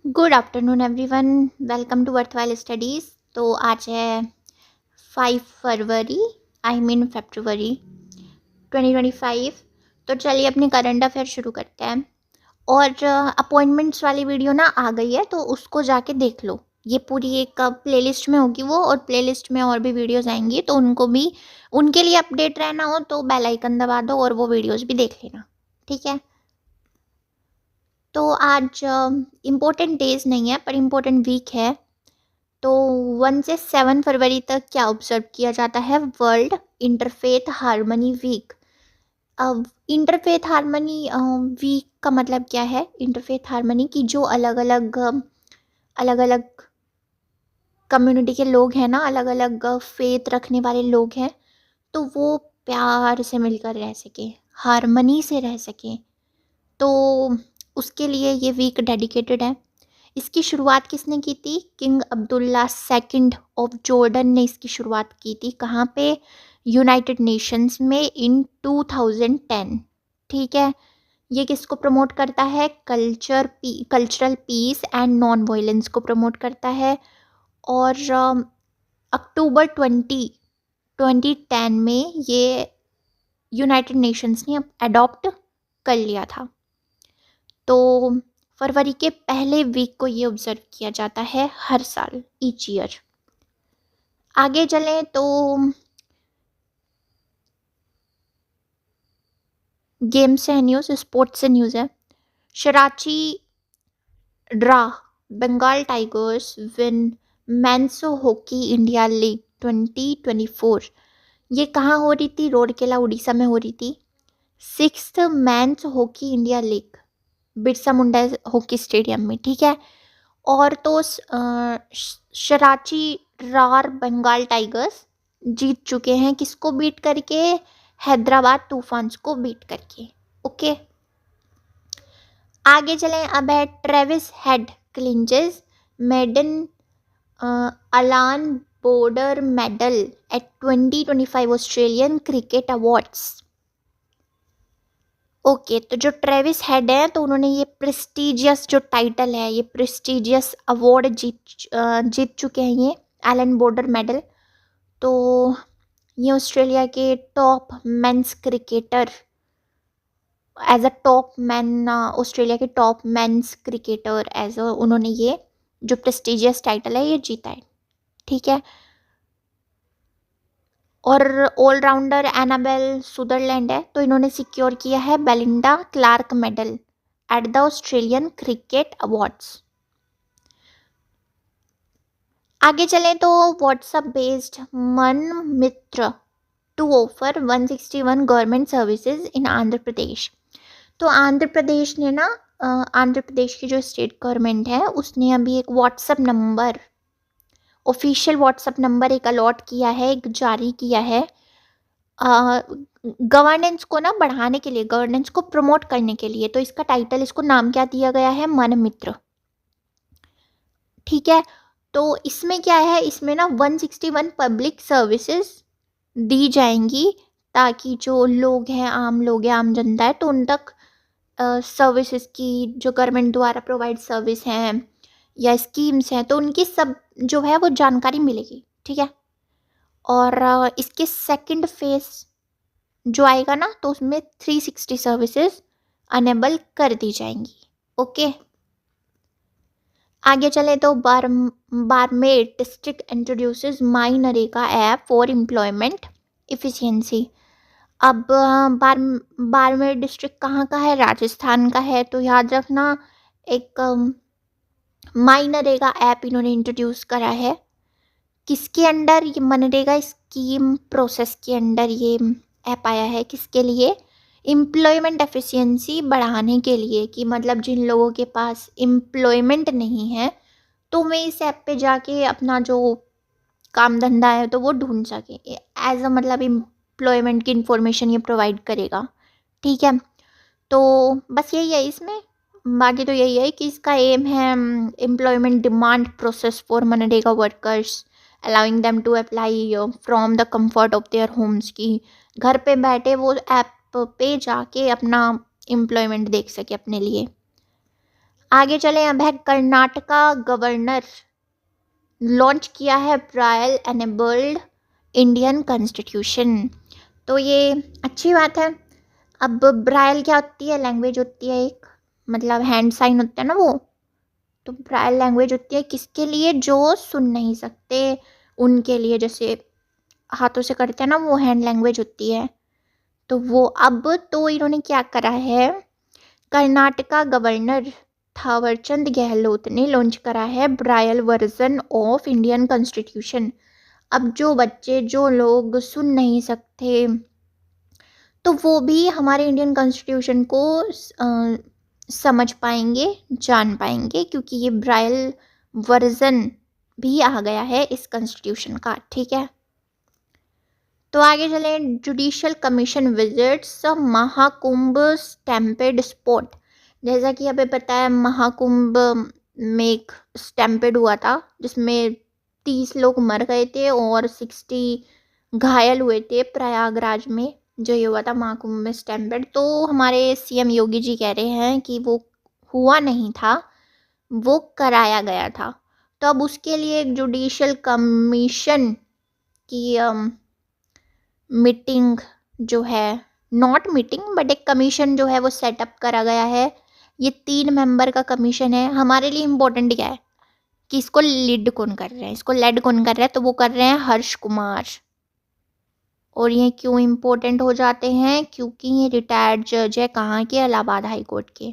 Good afternoon everyone, welcome to worthwhile studies. तो आज है 5 फरवरी, आई मीन फरवरी 2025। तो चलिए अपनी करंट अफेयर शुरू करते हैं। और अपॉइंटमेंट्स वाली वीडियो ना आ गई है, तो उसको जाके देख लो। ये पूरी एक प्लेलिस्ट में होगी वो, और प्लेलिस्ट में और भी वीडियोस आएंगी, तो उनको भी उनके लिए अपडेट रहना हो तो बेल आइकन दबा दो और वो वीडियोस भी देख लेना, ठीक है। तो आज इम्पोर्टेंट डेज नहीं है पर इम्पोर्टेंट वीक है। तो 1 से 7 फरवरी तक क्या ऑब्जर्व किया जाता है? World Interfaith harmony Week. अब इंटरफेथ हार्मनी वीक का मतलब क्या है? इंटरफेथ हार्मनी की जो अलग अलग कम्युनिटी के लोग हैं ना, अलग अलग फेथ रखने वाले लोग हैं, तो वो प्यार से मिलकर रह सके, हार्मनी से रह सके। तो उसके लिए ये वीक डेडिकेटेड है। इसकी शुरुआत किसने की थी? King Abdullah second of Jordan ने इसकी शुरुआत की थी। कहाँ पे? यूनाइटेड नेशंस में इन 2010। ठीक है। ये किसको प्रमोट करता है? Cultural peace and non violence को प्रमोट करता है। और अक्टूबर 2010 में ये यूनाइटेड नेशंस ने अडॉप्ट कर लिया था। तो फरवरी के पहले वीक को ये ऑब्जर्व किया जाता है हर साल, ईच ईयर। आगे चलें तो गेम से है न्यूज़, स्पोर्ट्स से न्यूज़ है। शराची ड्रा Bengal tigers win men's hockey India league 2024। ये कहाँ हो रही थी? रोरकेला उड़ीसा में हो रही थी। 6th men's hockey India league Birsa Munda hockey stadium में, ठीक है। और तो शराची रार बंगाल टाइगर्स जीत चुके हैं, किसको बीट करके? हैदराबाद तूफान्स को बीट करके। ओके, आगे चलें। अब है ट्रेविस हेड क्लिंचेस मेडन अलान border medal at 2025 Australian cricket awards. Okay, तो जो ट्रेविस हेड है, तो उन्होंने ये प्रेस्टिजियस जो टाइटल है, ये प्रेस्टिजियस अवार्ड जीत चुके हैं, ये एलन बॉर्डर मेडल। तो ये ऑस्ट्रेलिया के top men's cricketer, as a top man, Australia के टॉप मेंस क्रिकेटर एज उन्होंने ये जो प्रेस्टिजियस टाइटल है ये जीता है, ठीक है। और ऑलराउंडर एनाबेल सुदरलैंड है, तो इन्होंने सिक्योर किया है Belinda Clarke medal at the Australian cricket awards. आगे चलें तो WhatsApp based Mana Mitra to offer 161 government services in Andhra Pradesh. तो आंध्र प्रदेश ने ना, आंध्र प्रदेश की जो स्टेट गवर्नमेंट है उसने अभी एक WhatsApp number, official WhatsApp number एक अलॉट किया है, एक जारी किया है गवर्नेंस को ना बढ़ाने के लिए, गवर्नेंस को प्रमोट करने के लिए। तो इसका टाइटल, इसको नाम क्या दिया गया है? मन मित्र, ठीक है। तो इसमें क्या है? इसमें ना 161 पब्लिक सर्विसेज दी जाएंगी, ताकि जो लोग हैं, आम लोग हैं, आम जनता है, तो उन तक सर्विसेज की, जो गवर्नमेंट द्वारा प्रोवाइड सर्विस हैं या स्कीम्स हैं, तो उनकी सब जो है वो जानकारी मिलेगी, ठीक है। और इसके सेकंड फेज जो आएगा ना, तो उसमें 360 सर्विसेज अनेबल कर दी जाएंगी। ओके, आगे चले तो Barmer district introduces my NREGA app for employment efficiency. अब बारमेर डिस्ट्रिक्ट कहाँ का है? राजस्थान का है। तो याद रखना, एक माई नरेगा ऐप इन्होंने इंट्रोड्यूस करा है। किसके अंडर? ये मनरेगा स्कीम प्रोसेस के अंडर ये ऐप आया है। किसके लिए? एम्प्लॉयमेंट एफिशिएंसी बढ़ाने के लिए, कि मतलब जिन लोगों के पास एम्प्लॉयमेंट नहीं है, तो वे इस ऐप पे जाके अपना जो काम धंधा है तो वो ढूंढ सके। एज अ मतलब एम्प्लॉयमेंट की इंफॉर्मेशन ये प्रोवाइड करेगा, ठीक है। तो बस यही है इसमें, बाकी तो यही है कि इसका एम है एम्प्लॉयमेंट डिमांड प्रोसेस फॉर मनरेगा workers, allowing them to apply from the comfort of their homes, की घर पे बैठे वो ऐप पे जाके अपना एम्प्लॉयमेंट देख सके अपने लिए। आगे चले, अब है कर्नाटका गवर्नर लॉन्च किया है ब्राइल एनेबल्ड इंडियन कॉन्स्टिट्यूशन। तो ये अच्छी बात है। अब ब्राइल क्या होती है? लैंग्वेज होती है एक, मतलब हैंड साइन होता है ना वो। तो ब्राइल लैंग्वेज होती है किसके लिए? जो सुन नहीं सकते उनके लिए, जैसे हाथों से करते हैं ना, वो हैंड लैंग्वेज होती है। तो वो अब तो इन्होंने क्या करा है, कर्नाटका गवर्नर थावरचंद गहलोत ने लॉन्च करा है ब्राइल वर्जन ऑफ इंडियन कॉन्स्टिट्यूशन। अब जो बच्चे, जो लोग सुन नहीं सकते, तो वो भी हमारे इंडियन कॉन्स्टिट्यूशन को समझ पाएंगे, जान पाएंगे, क्योंकि ये ब्राइल वर्जन भी आ गया है इस कॉन्स्टिट्यूशन का। ठीक है, तो आगे चले, judicial commission visits Mahakumbh stampede spot. जैसा कि हमें पता है, महाकुंभ में एक स्टैम्पेड हुआ था जिसमें 30 लोग मर गए थे और 60 घायल हुए थे प्रयागराज में, जो ये हुआ था महाकुंभ में स्टैम्पेड। तो हमारे सीएम योगी जी कह रहे हैं कि वो हुआ नहीं था, वो कराया गया था। तो अब उसके लिए एक जुडिशियल कमीशन की मीटिंग जो है, नॉट मीटिंग बट एक कमीशन जो है वो सेटअप करा गया है। ये 3 मेंबर का कमीशन है। हमारे लिए इम्पोर्टेंट क्या है कि इसको लीड कौन कर रहे हैं, इसको लेड कौन कर रहा है? तो वो कर रहे हैं हर्ष कुमार। और ये क्यों इम्पोर्टेंट हो जाते हैं? क्योंकि ये रिटायर्ड जज है, कहाँ के? इलाहाबाद हाई कोर्ट के।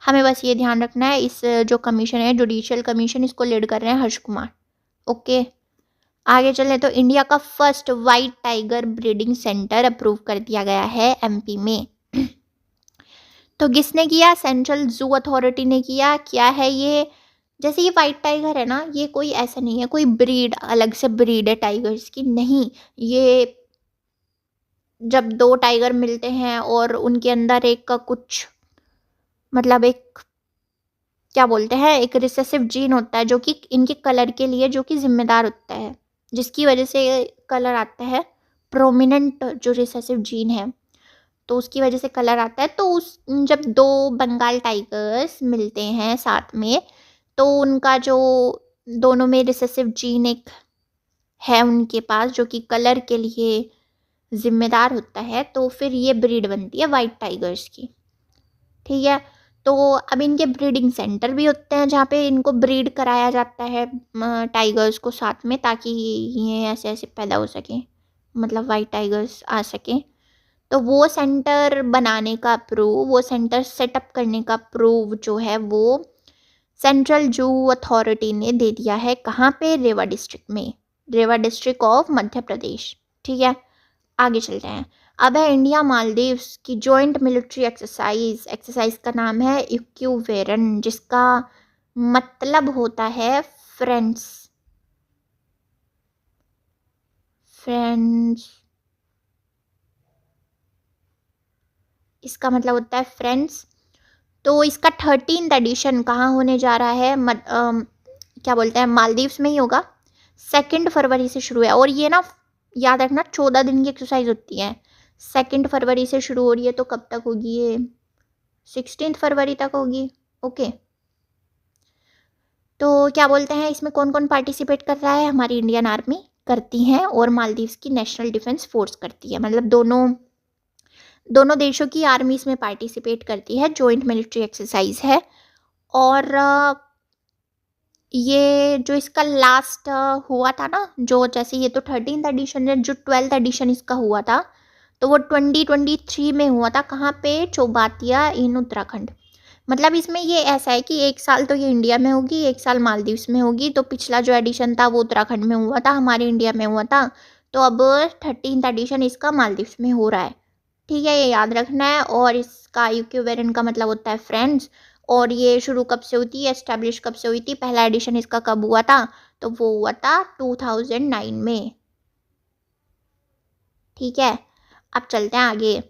हमें बस ये ध्यान रखना है, इस जो कमीशन है जुडिशियल कमीशन, इसको लीड कर रहे हैं हर्ष कुमार। ओके, आगे चले तो इंडिया का first white tiger breeding centre approve कर दिया गया है एमपी में। तो किसने किया? सेंट्रल जू अथॉरिटी ने किया। क्या है ये? जैसे ये वाइट टाइगर है ना, ये कोई ऐसा नहीं है कोई ब्रीड, अलग से ब्रीड है टाइगर्स की, नहीं। ये जब 2 टाइगर मिलते हैं और उनके अंदर एक का कुछ, मतलब एक, क्या बोलते हैं, एक रिसेसिव जीन होता है जो कि इनके कलर के लिए जो कि जिम्मेदार होता है, जिसकी वजह से कलर आता है। प्रोमिनेंट जो रिसेसिव जीन है, तो उसकी वजह से कलर आता है। तो उस जब 2 बंगाल टाइगर्स मिलते हैं साथ में, तो उनका जो दोनों में रिसेसिव जीन एक है उनके पास, जो कि कलर के लिए जिम्मेदार होता है, तो फिर ये ब्रीड बनती है वाइट टाइगर्स की। ठीक है, तो अब इनके ब्रीडिंग सेंटर भी होते हैं जहाँ पे इनको ब्रीड कराया जाता है टाइगर्स को साथ में, ताकि ये ऐसे ऐसे पैदा हो सकें, मतलब वाइट टाइगर्स आ सकें। तो वो सेंटर बनाने का अप्रूव, वो सेंटर सेटअप करने का अप्रूव जो है वो सेंट्रल जू अथॉरिटी ने दे दिया है। कहाँ पे? रेवा डिस्ट्रिक्ट में, रेवा डिस्ट्रिक्ट ऑफ मध्य प्रदेश। ठीक है, आगे चलते हैं। अब है इंडिया मालदीव्स की जॉइंट मिलिट्री एक्सरसाइज। एक्सरसाइज का नाम है इक्यूवेरन, जिसका मतलब होता है फ्रेंड्स। फ्रेंड्स, इसका मतलब होता है फ्रेंड्स। तो इसका 13th एडिशन कहाँ होने जा रहा है? क्या बोलते हैं, मालदीव्स में ही होगा। 2 फरवरी से शुरू है, और ये ना याद रखना 14 दिन की एक्सरसाइज होती है। 2 फरवरी से शुरू हो रही है, तो कब तक होगी ये? 16 फरवरी तक होगी। ओके, तो क्या बोलते हैं, इसमें कौन कौन पार्टिसिपेट कर रहा है? हमारी इंडियन आर्मी करती है और मालदीव्स की नेशनल डिफेंस फोर्स करती है, मतलब दोनों देशों की आर्मी इसमें पार्टिसिपेट करती है। जॉइंट मिलिट्री एक्सरसाइज है। और ये जो इसका लास्ट हुआ था ना, जो जैसे ये तो 13th एडिशन है, जो 12th एडिशन इसका हुआ था, तो वो 2023 में हुआ था। कहाँ पे? चौबातिया इन उत्तराखंड। मतलब इसमें ये ऐसा है कि 1 साल तो ये इंडिया में होगी, 1 साल मालदीव्स में होगी। तो पिछला जो एडिशन था वो उत्तराखंड में हुआ था, हमारे इंडिया में हुआ था। तो अब 13th एडिशन इसका मालदीव्स में हो रहा है। ठीक है, ये याद रखना है। और इसका इक्विवेलेंट का मतलब होता है फ्रेंड्स। और ये शुरू कब से हुई थी, एस्टेब्लिश कब से हुई थी, पहला एडिशन इसका कब हुआ था? तो वो हुआ था 2009 में। ठीक है, अब चलते हैं आगे।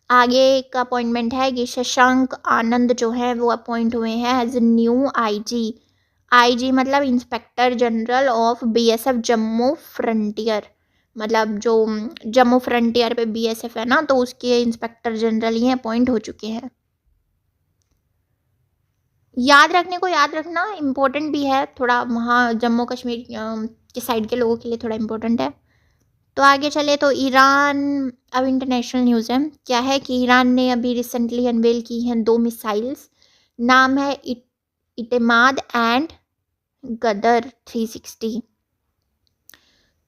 आगे एक अपॉइंटमेंट है कि शशांक आनंद जो है वो अपॉइंट हुए हैं एज न्यू आईजी। आईजी मतलब inspector general of BSF Jammu frontier, मतलब जो जम्मू फ्रंटियर पे बीएसएफ है ना, तो उसके इंस्पेक्टर जनरल ये अपॉइंट हो चुके हैं। याद रखने को याद रखना इम्पोर्टेंट भी है थोड़ा, वहाँ जम्मू कश्मीर के साइड के लोगों के लिए थोड़ा इम्पोर्टेंट है। तो आगे चले तो ईरान, अब इंटरनेशनल न्यूज़ है, क्या है कि ईरान ने अभी रिसेंटली अनवेल की हैं 2 मिसाइल्स, नाम है इतेमाद एंड गदर 360।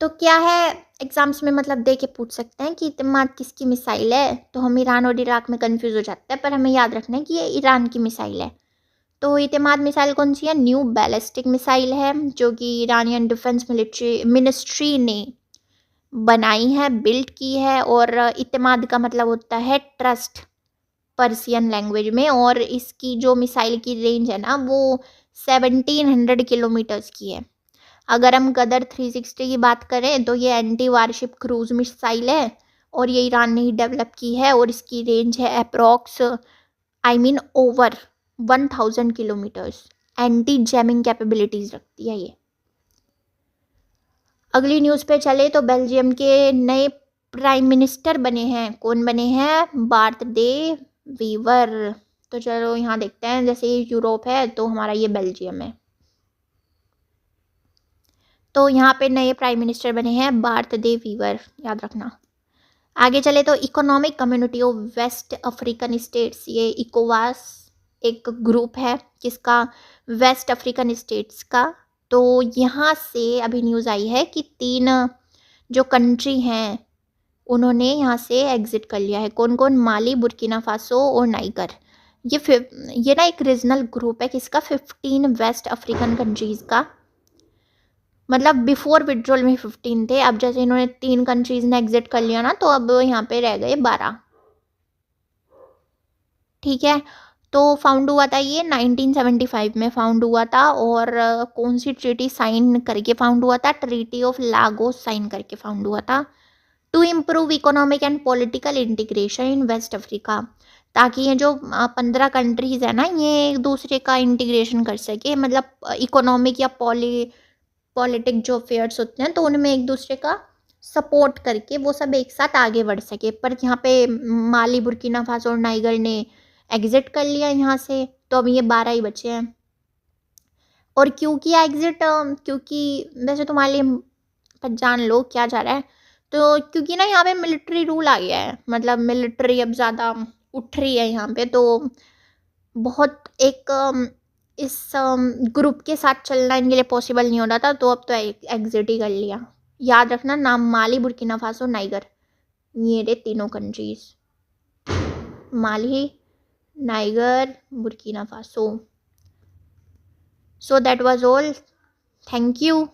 तो क्या है, एग्जाम्स में मतलब दे के पूछ सकते हैं कि इतेमाद किसकी मिसाइल है, तो हम ईरान और इराक में कंफ्यूज हो जाते हैं, पर हमें याद रखना है कि ये ईरान की मिसाइल है। तो इतेमाद मिसाइल कौन सी है, न्यू बैलिस्टिक मिसाइल है, जो कि ईरानियन डिफेंस मिनिस्ट्री ने बनाई है, बिल्ड की है। और इतेमाद का मतलब होता है ट्रस्ट पर्सियन लैंग्वेज में, और इसकी जो मिसाइल की रेंज है ना वो 1700 किलोमीटर्स की है। अगर हम गदर 360 की बात करें तो ये एंटी वारशिप क्रूज मिसाइल है, और ये ईरान ने ही डेवलप की है, और इसकी रेंज है approx over 1000 kilometres. Anti jamming capabilities रखती है ये। अगली न्यूज़ पे चले तो बेल्जियम के नए प्राइम मिनिस्टर बने हैं, कौन बने हैं, बार्थ डे वीवर। तो चलो यहाँ देखते हैं, जैसे ये यूरोप है तो हमारा ये बेल्जियम है। तो यहाँ पे नए प्राइम मिनिस्टर बने हैं बार्थ डे वीवर, याद रखना। आगे चले तो economic community of West African states, ये इकोवास एक ग्रुप है किसका, वेस्ट अफ्रीकन स्टेट्स का। तो यहाँ से अभी न्यूज़ आई है कि 3 जो कंट्री हैं उन्होंने यहाँ से एग्जिट कर लिया है, कौन कौन, माली, बुर्किना फासो और नाइगर। ये ना एक रीजनल ग्रुप है किसका, 15 वेस्ट अफ्रीकन कंट्रीज़ का। मतलब बिफोर विड्रॉल में 15 थे, अब जैसे इन्होंने 3 कंट्रीज़ ने एग्जिट कर लिया ना, तो अब यहाँ पे रह गए 12। ठीक है, तो फाउंड हुआ था ये 1975 में फाउंड हुआ था। और कौन सी ट्रीटी साइन करके फाउंड हुआ था, ट्रीटी ऑफ लागोस साइन करके फाउंड हुआ था। To improve economic and political integration in West Africa, ताकि ये जो 15 कंट्रीज़ है ना, ये एक दूसरे का इंटीग्रेशन कर सके, मतलब इकोनॉमिक या पॉलिटिक जो अफेयर्स होते हैं तो उनमें एक दूसरे का सपोर्ट करके वो सब एक साथ आगे बढ़ सके। पर यहाँ पे माली, बुर्किना फासो और नाइगर ने एग्जिट कर लिया यहाँ से, तो अब ये 12 ही बचे हैं। और क्यों किया एग्जिट, क्योंकि वैसे तो माली पर जान लो क्या जा रहा है, तो क्योंकि ना यहाँ पे मिलिट्री रूल आ गया है, मतलब मिलिट्री अब ज़्यादा उठ रही है यहाँ पे, तो बहुत एक इस ग्रुप के साथ चलना इनके लिए पॉसिबल नहीं हो रहा था, तो अब तो एग्जिट ही कर लिया। याद रखना नाम, माली, बुर्किना फासो, नाइगर, ये रे तीनों countries, Mali, Niger, Burkina Faso. So that was all, thank you.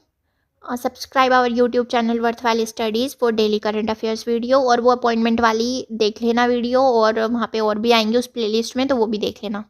Subscribe our YouTube channel Worthwell studies for daily current affairs video, और वो अपॉइंटमेंट वाली देख लेना वीडियो, और वहाँ पे और भी आएंगे उस प्लेलिस्ट में, तो वो भी देख लेना।